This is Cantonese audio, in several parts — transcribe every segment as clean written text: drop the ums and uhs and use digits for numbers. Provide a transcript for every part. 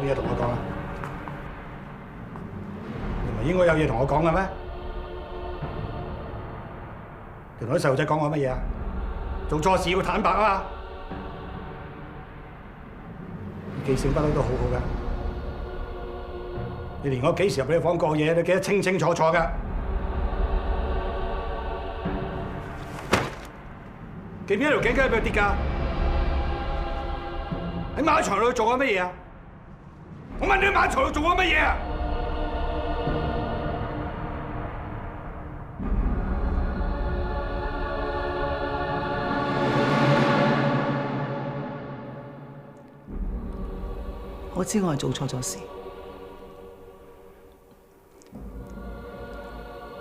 咩嘢同我講啊？你唔係應該有嘢同我講嘅咩？同啲細路仔講我乜嘢啊？做錯事要坦白啊嘛！記性不嬲都好好㗎，你連我幾時入你房過夜都記得清清楚楚㗎。記唔記得條頸巾喺邊度跌㗎？喺馬場度做緊乜嘢啊？我問你喺馬場度做緊乜嘢啊？我知我係做錯咗事，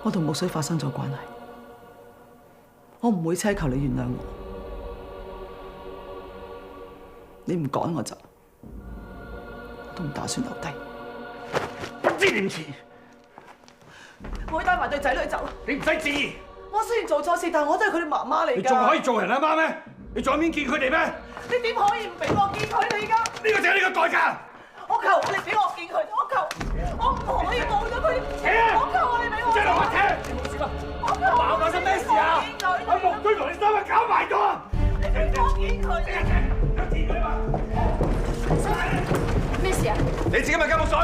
我同木水發生咗關係，我唔會奢求你原諒我。你唔趕我走，我都唔打算留低。不知廉恥！我會帶埋對仔女走。你唔使旨意。我雖然做錯事，但我都係佢哋媽媽嚟㗎。你仲可以做人阿媽咩？你仲有面見佢哋咩？你點可以唔俾我見佢哋㗎？呢個就係你個代價。我求你俾我見佢，我唔可以冇咗佢。我求你俾我。借落我車。你冇事吧？爸發生咩事啊？阿木居同你三個搞埋咗啊！你俾我見佢。咩事啊？你自己咪金木水。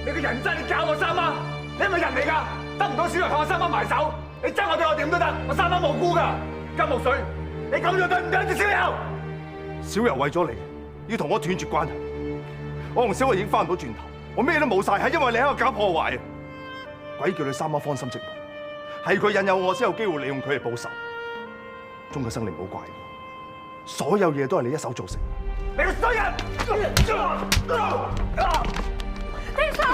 你個人真，你教我三媽，你係咪人嚟㗎？得唔到小柔同我三媽埋手，你憎我對我點都得，我三媽無辜㗎。金木水，你咁樣對唔對得住小柔？小柔為咗你，要同我斷絕關係。我同小慧已經翻唔到轉頭，我咩都冇晒，係因為你喺度搞破壞啊！鬼叫你三媽芳心寂寞，係佢引誘我先有機會利用佢嚟報仇。鍾啟生，你唔好怪我，所有嘢都係你一手造成。你個衰人！停手！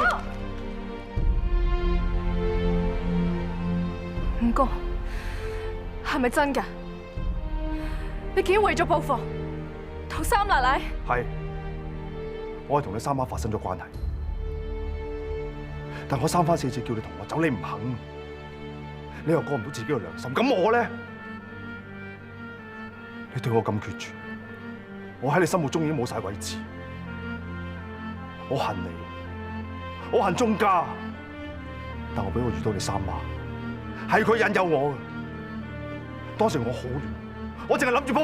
五哥，係咪真㗎？你竟然為咗報復同三奶奶？係，我係同你三媽發生咗關係，但我三番四次叫你同我走，你唔肯，你又過唔到自己嘅良心。咁我咧，你對我咁決絕，我喺你心目中已經冇晒位置。我恨你，我恨鍾家，但我俾我遇到你三媽，係佢引誘我嘅。當時我好亂，我淨係諗住報。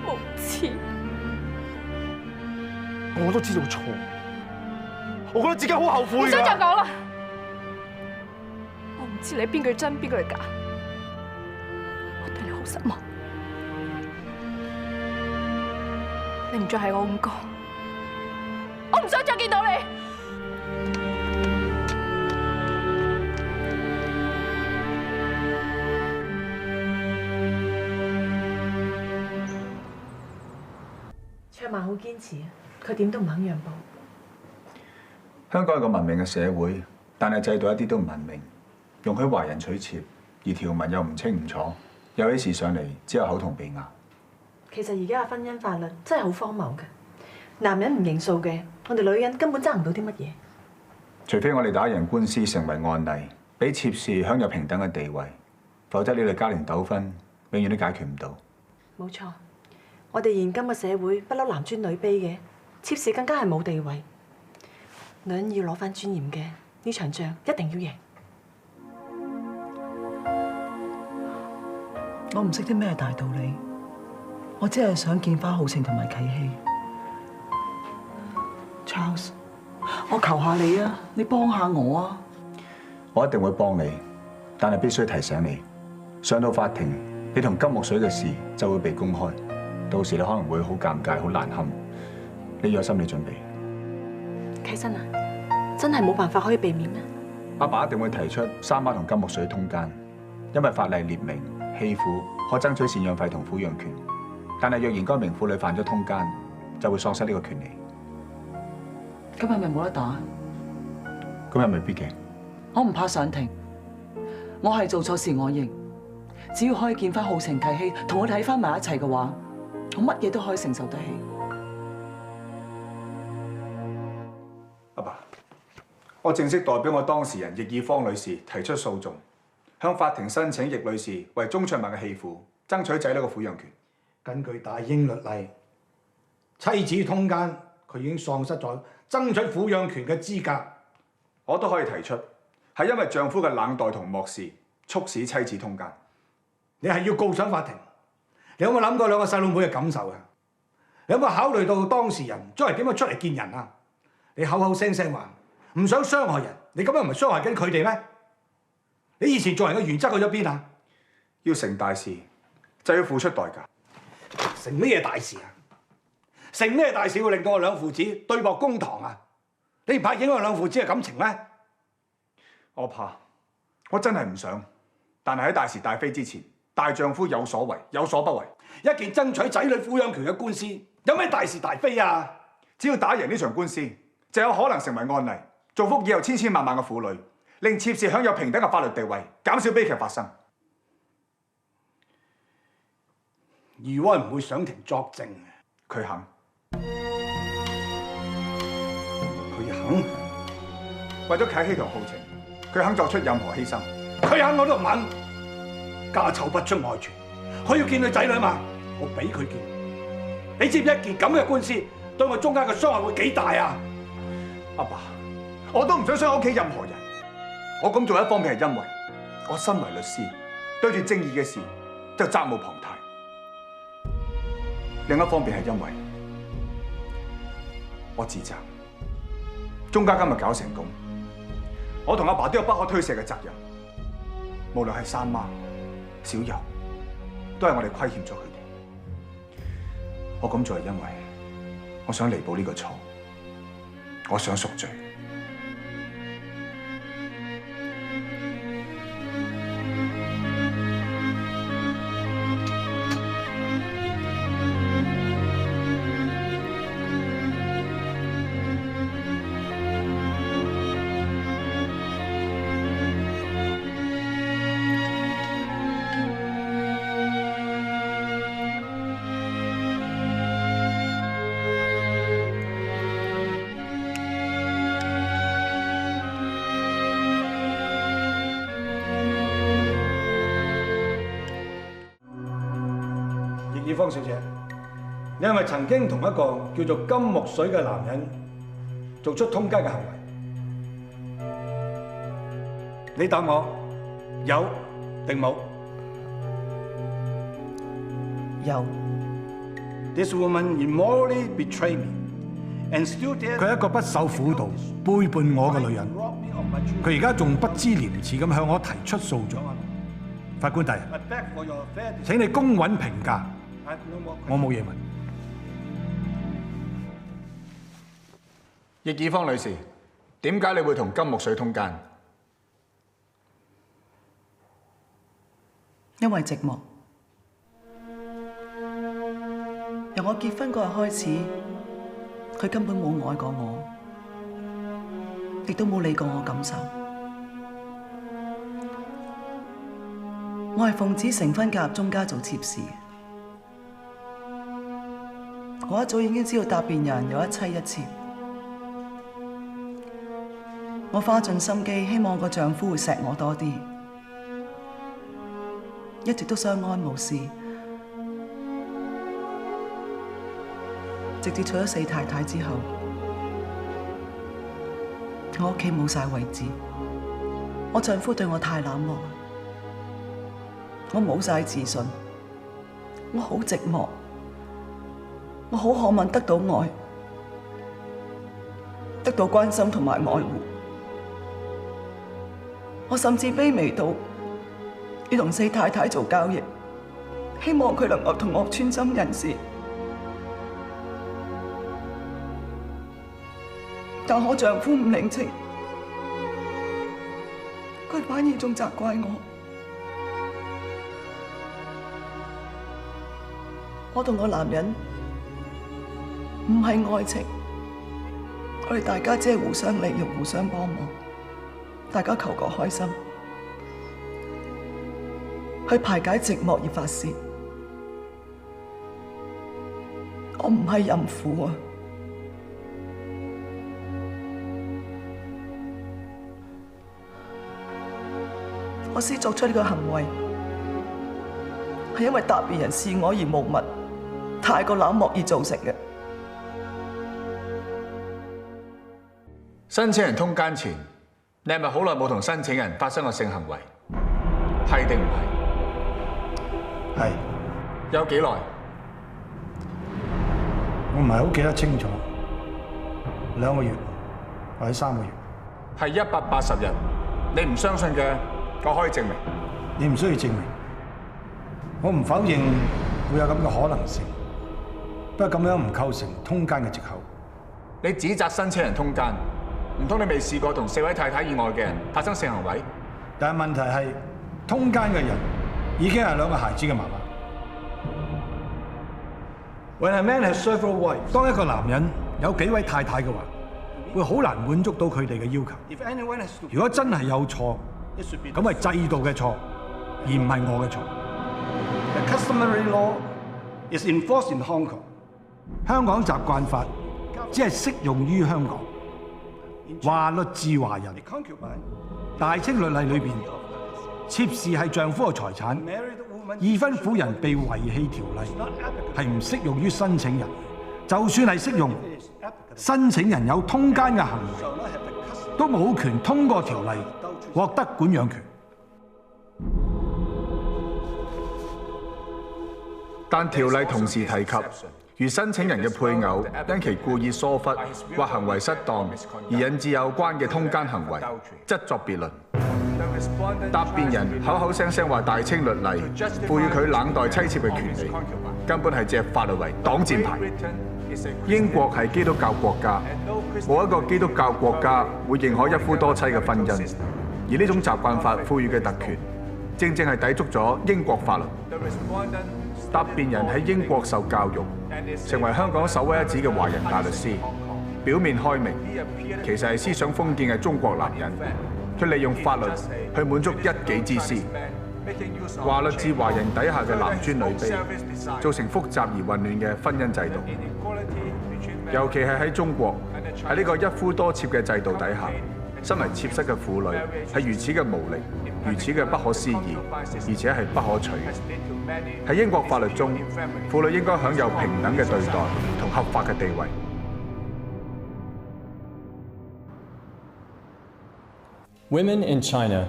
無恥！我都知道錯，我覺得自己好後悔。唔想再講啦，我唔知你邊句真邊句假，我對你好失望。你唔再係我五哥，我唔想再見到你。卓曼好堅持啊，佢點都唔肯讓步。香港係個文明嘅社會，但係制度一啲都唔文明，容許華人娶妾，而條文又唔清唔楚，有起事上嚟只有口同鼻拗。其實而家嘅婚姻法律真係好荒謬嘅，男人唔認數嘅，我哋女人根本爭唔到啲乜嘢。除非我哋打贏官司成為案例，俾妾侍享有平等嘅地位，否則呢類家庭糾紛永遠都解決唔到。冇錯，我哋現今嘅社會不嬲男尊女卑嘅，妾侍更加係冇地位。女人要攞翻尊嚴嘅，呢場仗一定要贏。我唔識啲咩大道理，我只係想見翻浩晴同埋啟希。Charles， 我求下你啊，你幫下我啊！我一定會幫你，但係必須提醒你，上到法庭，你同金木水嘅事就會被公開，到時你可能會好尷尬、好難堪，你要有心理準備。啟生啊，真係冇辦法可以避免咩？阿爸一定會提出三媽同金木水通姦，因為法例列明棄婦可爭取贍養費同撫養權，但係若然該名婦女犯咗通姦，就會喪失呢個權利。咁係咪冇得打？咁係未必嘅。我唔怕上庭，我係做錯事我認，只要可以見翻浩晴啟希，同我哋喺翻埋一齊嘅話，我乜嘢都可以承受得起。我正式代表我當事人易以芳女士提出訴訟，向法庭申請易女士為鍾卓文嘅棄婦爭取仔女嘅撫養權。根據大英律例，妻子通姦，佢已經喪失咗爭取撫養權嘅資格。我都可以提出，係因為丈夫嘅冷待同漠視，促使妻子通姦。你係要告上法庭？你有冇諗過兩個細佬妹嘅感受啊？你有冇考慮到當事人將來點樣出嚟見人啊？你口口聲聲話唔想傷害人，你咁樣唔係傷害緊佢哋咩？你以前做人嘅原則去咗邊啊？要成大事就要付出代價。成咩大事啊？成咩大事會令到我兩父子對簿公堂啊？你唔怕影響兩父子嘅感情咩？我怕，我真係唔想。但係喺大是大非之前，大丈夫有所為，有所不為。一件爭取仔女撫養權嘅官司，有咩大是大非啊？只要打贏呢場官司，就有可能成為案例，造福以後千千萬萬嘅婦女，令妾侍享有平等嘅法律地位，減少悲劇發生。余威唔會上庭作證嘅，佢肯。佢肯，為咗啟希同浩情，佢肯作出任何犧牲。佢肯我都唔肯。家醜不出外傳，佢要見佢仔女嘛，我俾佢見。你知唔知一件咁嘅官司對我中間嘅傷害會幾大啊？阿爸，我都唔想傷屋企任何人。我咁做一方面係因為我身為律師，對住正義嘅事就責無旁貸；另一方面係因為我自責。鍾家今日搞成功，我同阿爸都有不可推卸嘅責任。無論係三媽、小柔，都係我哋虧欠咗佢哋。我咁做係因為我想彌補呢個錯，我想贖罪。易芳小姐，你係咪曾經同一個叫做金木水嘅男人做出通姦嘅行為？你答我有定冇？有。 This woman immorally betrayed me, and still dare. 佢係一個不守婦道、背叛我嘅女人。佢而家仲不知廉恥咁向我提出訴訟。法官大人，請你公允評價。我冇嘢問。易以芳女士，點解你會同金木水通姦？因為寂寞。由我結婚嗰日開始，佢根本冇愛過我，亦都冇理過我感受。我係奉子成婚嫁入鍾家做妾侍。我一早已經知道答辯人有一妻一妾。我花盡心機，希望我個丈夫會錫我多啲，一直都相安無事。直至娶咗四太太之後，我屋企冇晒位置，我丈夫對我太冷漠，我冇晒自信，我好寂寞，我好渴望得到愛，得到關心同埋愛護。我甚至卑微到要同四太太做交易，希望佢能夠同我穿心人事。但我丈夫唔領情，佢反而仲責怪我。我同個男人唔係愛情，我哋大家只係互相利用、互相幫忙，大家求個開心，去排解寂寞而發泄。我唔係淫婦啊！我先作出呢個行為，係因為答辯人視我而無物，太過冷漠而造成嘅。申請人通姦前，你係咪好耐冇同申請人發生過性行為？係定唔係？係。有幾耐？我唔係好記得清楚，2個月或者3個月。係180日。你唔相信嘅，我可以證明。你唔需要證明。我唔否認會有咁嘅可能性，不過咁樣唔構成通姦嘅藉口。你指責申請人通姦，唔通你未試過同4位太太以外嘅人發生性行為？但係問題係，通姦嘅人已經係2個孩子嘅媽媽。When a man has several wives， 當一個男人有幾位太太嘅話，會好難滿足到佢哋嘅要求。如果真係有錯，咁係制度嘅錯，而唔係我嘅錯。The customary law is enforced in Hong Kong。香港習慣法只係適用於香港。話律治華人。大清律例裏邊，妾侍係丈夫嘅財產。已婚婦人被遺棄條例係唔適用於申請人。就算係適用，申請人有通姦嘅行為，都冇權通過條例獲得管養權。但條例同時提及，如申請人嘅配偶因其故意疏忽或行為失當而引致有關嘅通姦行為，則作別論。答辯人口口聲聲話大清律例賦予佢冷待妻妾嘅權利，根本係借法律為擋箭牌。英國係基督教國家，冇一個基督教國家會認可一夫多妻嘅婚姻，而呢種習慣法賦予嘅特權，正正係抵觸咗英國法律。答辯人喺英國受教育，成為香港首屈一指嘅華人大律師，表面開明，其實係思想封建嘅中國男人，佢利用法律去滿足一己之私。華律治華人底下嘅男尊女卑，造成複雜而混亂嘅婚姻制度。尤其係喺中國，喺呢個一夫多妾嘅制度底下，身為妾室嘅婦女係如此嘅無力，如此嘅不可思議，而且係不可取嘅。喺英國法律中，婦女應該享有平等嘅對待同合法嘅地位。Women in China,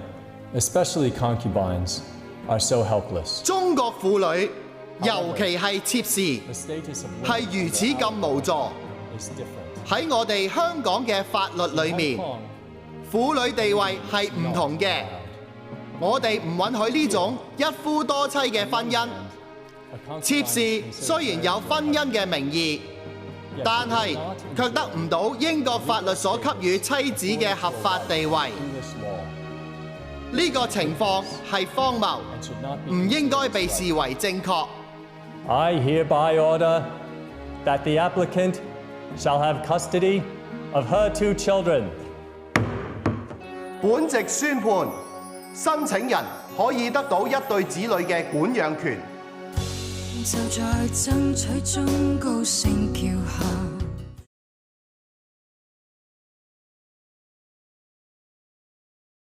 especially concubines, are so helpless. 中國婦女，尤其係妾侍，係如此咁無助。喺我哋香港嘅法律裏面，婦女地位係唔同嘅。我哋唔允許呢種一夫多妻嘅婚姻。妾侍雖然有婚姻嘅名義，但係卻得唔到英國法律所給予妻子嘅合法地位。呢個情況係荒謬，唔應該被視為正確。I hereby order that the applicant shall have custody of her 2 children. 本席宣判，申請人可以得到1對子女嘅管養權。就在爭取中高聲叫喊。